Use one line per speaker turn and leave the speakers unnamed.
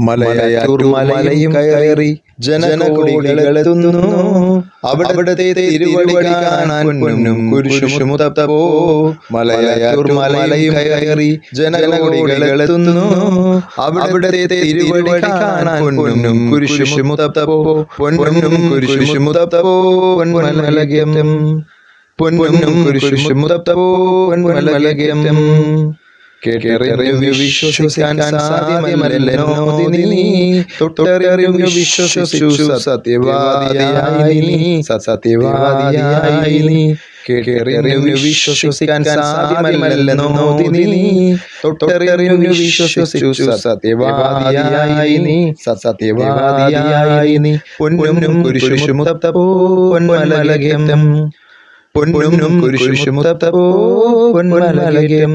മലയും കയറി ജനകോടികളെത്തുന്നു. അവിടത്തെ തിരുവടി കാണാൻ പൊന്നും കുരിശുമുത്തപ്പോ. മലയും കയറി ജനകോടികളെത്തുന്നു. അവിടത്തെ തിരുവടി കാണാൻ പൊന്നും കുരിശുമുത്തപ്പോ. പൊന്നും കുരിശുമുത്തപ്പോ പൊന്മലയം. പൊന്നും കുരിശുമുത്തപ്പോ പൊന്മലയം. കേട്ടറിഞ്ഞു വിശ്വസിക്കാൻ സാധ്യമല്ലെന്നോ നീ. തൊട്ടറിഞ്ഞു വിശ്വസിച്ചു സത്യവാദിയായി നീ. കേട്ടറിഞ്ഞു വിശ്വസിക്കാൻ സാധ്യമല്ലെന്നോ നീ. തൊട്ടറിഞ്ഞു വിശ്വസിച്ചു സത്യവാദിയായി നീ. പൊന്നും കുരിശുമുത്തപ്പോ പൊന്മലയം. പൊന്നും കുരിശുമുത്തപ്പോ പൊന്മലയം.